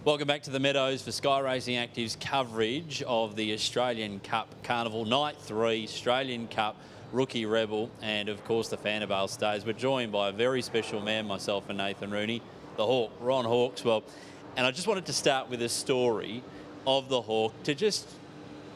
Welcome back to the Meadows for Sky Racing Active's coverage of the Australian Cup Carnival Night 3, Australian Cup Rookie Rebel, and of course the Fanabale Stays. We're joined by a very special man, myself and Nathan Rooney, the Hawk, Ron Hawkswell. And I just wanted to start with a story of the Hawk to just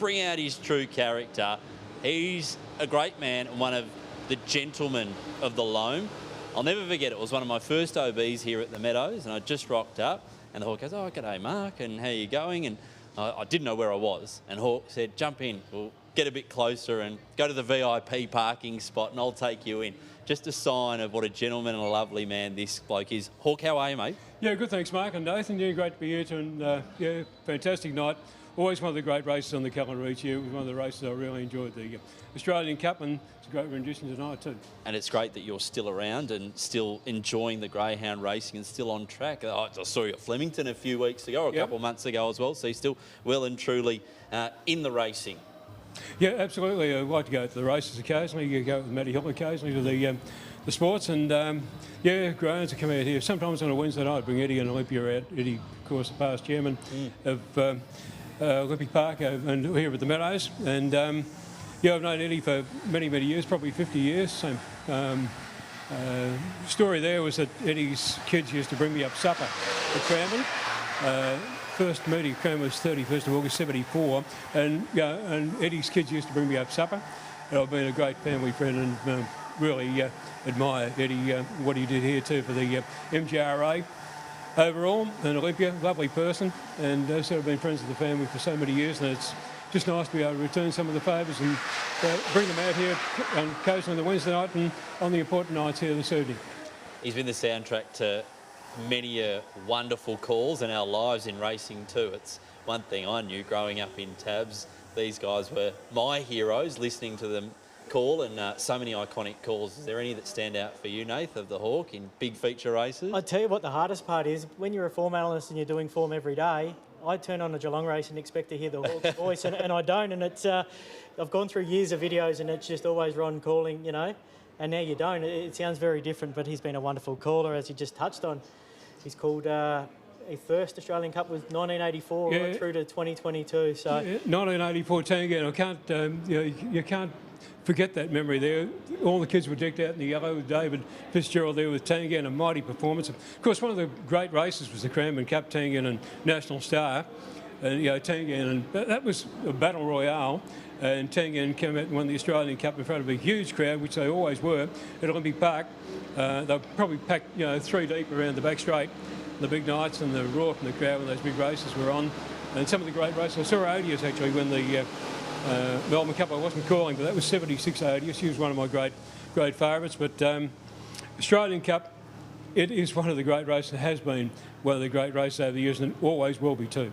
bring out his true character. He's a great man and one of the gentlemen of the loam. I'll never forget, it was one of my first OBs here at the Meadows, and I just rocked up. And the Hawk goes, "Oh, g'day, Mark, and how you going?" And I didn't know where I was. And Hawk said, "Jump in, we'll get a bit closer and go to the VIP parking spot and I'll take you in." Just a sign of what a gentleman and a lovely man this bloke is. Hawk, how are you, mate? Yeah, good, thanks, Mark and Nathan. Yeah, great to be here, and yeah, fantastic night. Always one of the great races on the calendar each year. It was one of the races I really enjoyed, the Australian Cup, and it's a great rendition tonight too. And it's great that you're still around and still enjoying the greyhound racing and still on track. I saw you at Flemington a few weeks ago, or a couple of months ago as well, so you're still well and truly in the racing. Yeah, absolutely. I like to go to the races occasionally. You go with Matty Hill occasionally to the sports, and yeah, greyhounds come out here. Sometimes on a Wednesday night, I bring Eddie and Olympia out. Eddie, of course, the past chairman of Olympic Park and here at the Meadows, and yeah, I've known Eddie for many years, probably 50 years. Same story there was that Eddie's kids used to bring me up supper at Cranbourne. First meeting at Cranbourne was 31st of August 74, and Eddie's kids used to bring me up supper, and I've been a great family friend and really admire Eddie, what he did here too for the MGRA. Overall, an Olympia, lovely person, and sort of been friends with the family for so many years, and it's just nice to be able to return some of the favours and bring them out here on occasionally on the Wednesday night and on the important nights here this evening. He's been the soundtrack to many wonderful calls in our lives in racing too. It's one thing I knew growing up in Tabs. These guys were my heroes, listening to them call, and so many iconic calls. Is there any that stand out for you, Nath, of the Hawk in big feature races? I tell you what, the hardest part is when you're a form analyst and you're doing form every day. I turn on a Geelong race and expect to hear the Hawk's voice, and I don't. And it's I've gone through years of videos, and it's just always Ron calling, you know. And now you don't. It sounds very different, but he's been a wonderful caller, as he just touched on. He's called. His first Australian Cup was 1984 right through to 2022. So 1984 Tango. I can't. You can't forget that memory there. All the kids were decked out in the yellow with David Fitzgerald there with Tangan, a mighty performance. Of course, one of the great races was the Cranbourne Cup, Tangan and National Star. And Tangan, and that was a battle royale. And Tangan came out and won the Australian Cup in front of a huge crowd, which they always were, at Olympic Park. They probably packed 3 deep around the back straight, the big nights, and the roar from the crowd when those big races were on. And some of the great races. I saw Odious actually win the Melbourne Cup. I wasn't calling, but that was 76 Odious. He was one of my great favourites. But Australian Cup, it is one of the great races. It has been one of the great races over the years, and always will be too.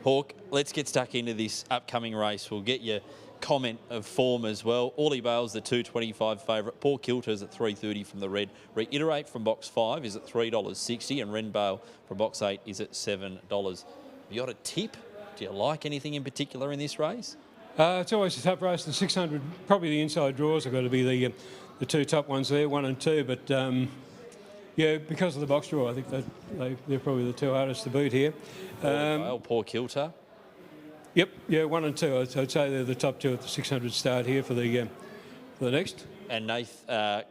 Hawk, let's get stuck into this upcoming race. We'll get your comment of form as well. Orly Bale's the $2.25 favourite. Paul Kilter's at $3.30 from the red. Reiterate from box 5 is at $3.60, and Ren Bale from box 8 is at $7. Have you got a tip? Do you like anything in particular in this race? It's always a tough race. The 600, probably the inside draws are going to be the 2 top ones there, 1 and 2. But yeah, because of the box draw, I think they're probably the 2 hardest to beat here. Paul Kilter. Yep, yeah, 1 and 2. I'd say they're the top 2 at the 600 start here for the next. And Nath,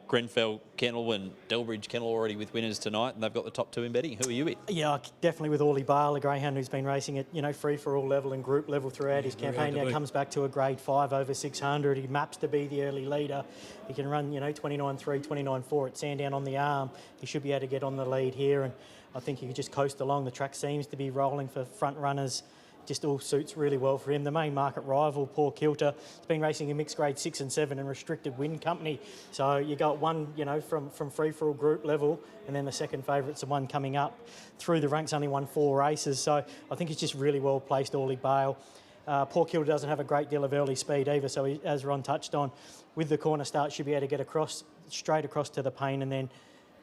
Grenfell Kennel and Delbridge Kennel already with winners tonight, and they've got the top 2 in betting. Who are you with? Yeah, definitely with Orly Bale, a greyhound who's been racing at free for all level and group level throughout his campaign. Now comes back to a grade 5 over 600. He maps to be the early leader. He can run 29.3, 29.4 at Sandown on the arm. He should be able to get on the lead here, and I think he could just coast along. The track seems to be rolling for front runners. Just all suits really well for him. The main market rival, Paul Kilter, has been racing in mixed grade 6 and 7 and restricted win company. So you got one, from free for all group level, and then the second favourite's the one coming up through the ranks, only won 4 races. So I think he's just really well placed, Orly Bale. Paul Kilter doesn't have a great deal of early speed either, so he, as Ron touched on, with the corner start, should be able to get straight across to the Pain, and then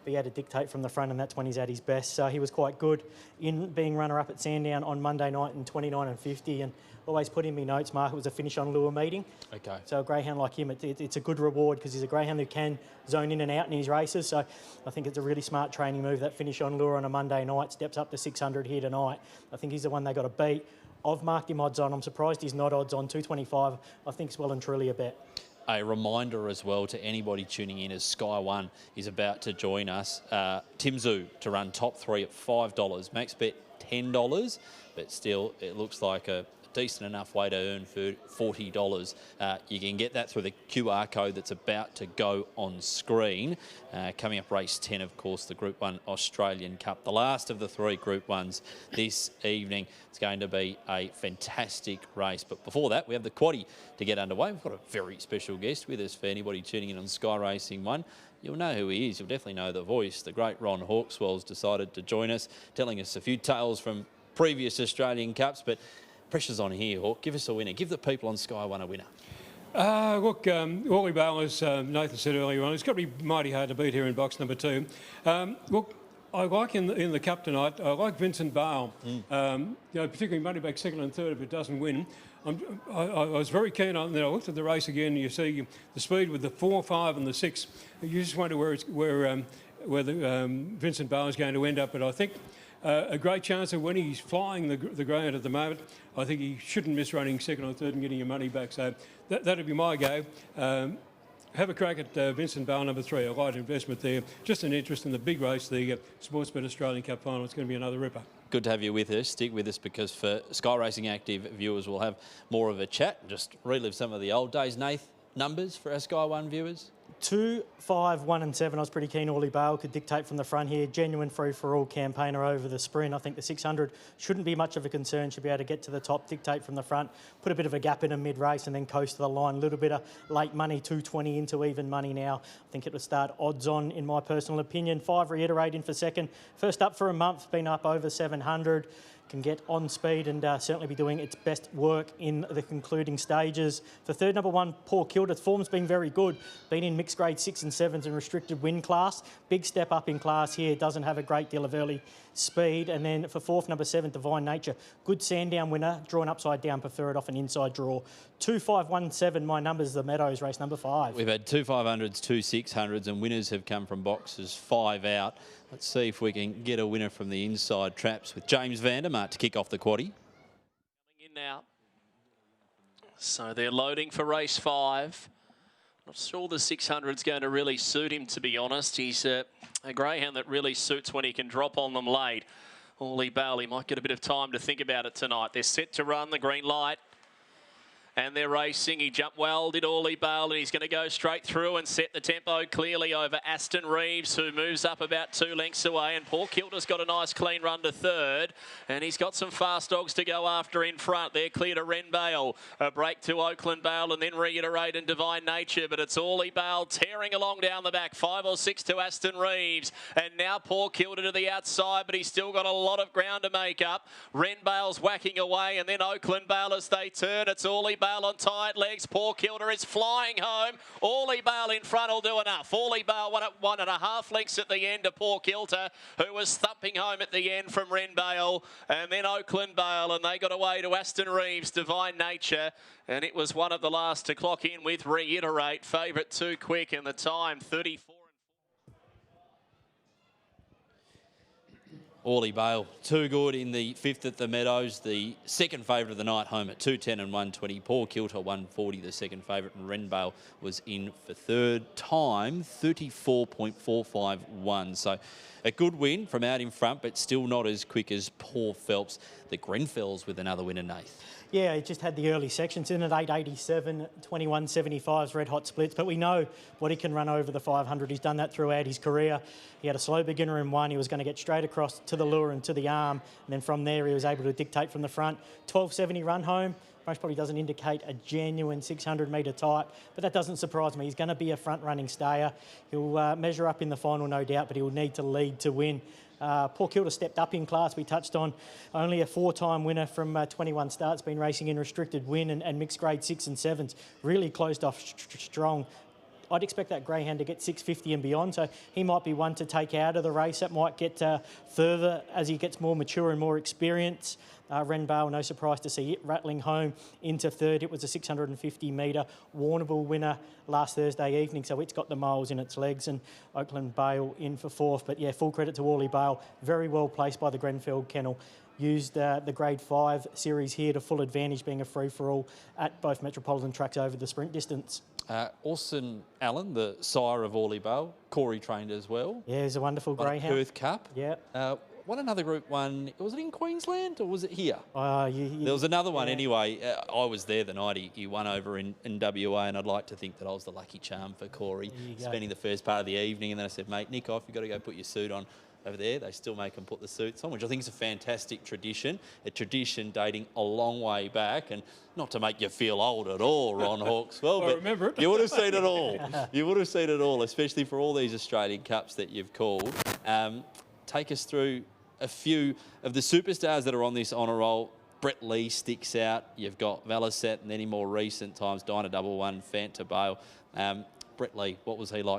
but he had to dictate from the front, and that's when he's at his best. So he was quite good in being runner-up at Sandown on Monday night in 29 and 50, and always put in my notes, Mark, it was a finish on lure meeting. Okay. So a greyhound like him, it's a good reward because he's a greyhound who can zone in and out in his races. So I think it's a really smart training move, that finish on lure on a Monday night, steps up to 600 here tonight. I think he's the one they got to beat. I've marked him odds on. I'm surprised he's not odds on. 225, I think, is well and truly a bet. A reminder as well to anybody tuning in as Sky One is about to join us. Tim Zoo to run top 3 at $5. Max bet $10, but still it looks like a decent enough way to earn $40. You can get that through the QR code that's about to go on screen. Coming up race 10, of course, the Group 1 Australian Cup, the last of the 3 Group 1s this evening. It's going to be a fantastic race. But before that, we have the quaddie to get underway. We've got a very special guest with us for anybody tuning in on Sky Racing 1. You'll know who he is. You'll definitely know the voice. The great Ron Hawkswell's decided to join us, telling us a few tales from previous Australian Cups. But pressure's on here, Hawk. Give us a winner. Give the people on Sky One a winner. Look, Wally Bale, as Nathan said earlier on, it's got to be mighty hard to beat here in box number 2. Look, I like in the Cup tonight, I like Vincent Bale. Particularly money back second and third if it doesn't win. I was very keen on that. I looked at the race again. You see the speed with the 4, 5 and the 6. You just wonder where Vincent Bale is going to end up. But I think a great chance of when he's flying the greyhound at the moment. I think he shouldn't miss running second or third and getting your money back. So that'd be my go. Have a crack at Vincent Bale, number 3. A light investment there. Just an interest in the big race, the Sportsbet Australian Cup final. It's going to be another ripper. Good to have you with us. Stick with us because for Sky Racing Active viewers, we'll have more of a chat. Just relive some of the old days. Nath, numbers for our Sky One viewers? 2, 5, 1 and 7. I was pretty keen Orly Bale could dictate from the front here. Genuine free-for-all campaigner over the sprint. I think the 600 shouldn't be much of a concern. Should be able to get to the top, dictate from the front, put a bit of a gap in a mid-race and then coast to the line. A little bit of late money, 220 into even money now. I think it would start odds on in my personal opinion. 5 reiterating for second. First up for a month, been up over 700. Can get on speed and certainly be doing its best work in the concluding stages. For third, number 1, Paul Kilda. Form's been very good. Been in mixed grade 6 and 7s and restricted win class. Big step up in class here. Doesn't have a great deal of early speed. And then for fourth, number 7, Divine Nature. Good Sandown winner. Drawn upside down, prefer it off an inside draw. 2, 5, 1, 7. My numbers, the Meadows race number 5. We've had 2 500s, 2 600s, and winners have come from boxes 5 out. Let's see if we can get a winner from the inside traps with James Vandermark to kick off the quaddie. Coming in now. So they're loading for race 5. Not sure the 600's going to really suit him, to be honest. He's a greyhound that really suits when he can drop on them late. Orly Bale, he might get a bit of time to think about it tonight. They're set to run the green light. And they're racing. He jumped well, did Orly Bale, and he's going to go straight through and set the tempo clearly over Aston Reeves, who moves up about 2 lengths away. And Paul Kilda's got a nice clean run to third. And he's got some fast dogs to go after in front. They're clear to Wren Bale. A break to Oakland Bale and then Reiterate and Divine Nature. But it's Orly Bale tearing along down the back. 5 or 6 to Aston Reeves. And now Paul Kilda to the outside, but he's still got a lot of ground to make up. Wren Bale's whacking away, and then Oakland Bale as they turn. It's Orly Bale on tight legs. Paul Kilda is flying home. Orly Bale in front will do enough. Orly Bale won at 1.5 lengths at the end to Paul Kilda, who was thumping home at the end from Wren Bale. And then Oakland Bale, and they got away to Aston Reeves, Divine Nature. And it was one of the last to clock in with Reiterate. Favourite too quick, and the time 34. Orly Bale, too good in the 5th at the Meadows. The second favourite of the night, home at 210 and 120. Paul Kilda 140, the second favourite, and Wren Bale was in for third. Time 34.451. So a good win from out in front, but still not as quick as Paul Phelps. The Grenfells with another winner, Nath. Yeah, he just had the early sections in at 887, 2175s, red hot splits. But we know what he can run over the 500. He's done that throughout his career. He had a slow beginner in 1. He was going to get straight across to the lure and to the arm. And then from there, he was able to dictate from the front. 1270 run home. Most probably doesn't indicate a genuine 600-metre type, but that doesn't surprise me. He's going to be a front-running stayer. He'll measure up in the final, no doubt, but he'll need to lead to win. Paul Kilda stepped up in class. We touched on only a 4-time winner from 21 starts, been racing in restricted win and mixed grade 6 and 7s. Really closed off strong. I'd expect that greyhound to get 650 and beyond, so he might be one to take out of the race. That might get further as he gets more mature and more experience. Ren Bale, no surprise to see it rattling home into third. It was a 650 metre Warrnambool winner last Thursday evening, so it's got the miles in its legs, and Oakland Bale in for fourth. But yeah, full credit to Wally Bale, very well placed by the Grenfell Kennel. Used the Grade 5 series here to full advantage, being a free-for-all at both metropolitan tracks over the sprint distance. Orson Allen, the sire of Wally Bale, Corey trained as well. Yeah, he's a wonderful greyhound. Perth Cup. Yeah. Won another Group 1, was it in Queensland or was it here? There was another one anyway. I was there the night he won over in WA, and I'd like to think that I was the lucky charm for Corey, spending the first part of the evening. And then I said, mate, nick off, you've got to go put your suit on. Over there, they still make them put the suits on, which I think is a fantastic tradition, a tradition dating a long way back, and not to make you feel old at all, Ron Hawkswell, but remember it. You would have seen it all. You would have seen it all, especially for all these Australian Cups that you've called. Take us through a few of the superstars that are on this honour roll. Brett Lee sticks out. You've got Mea Sat, and then in more recent times, Dinah Double One, Fanta Bale. Brett Lee, what was he like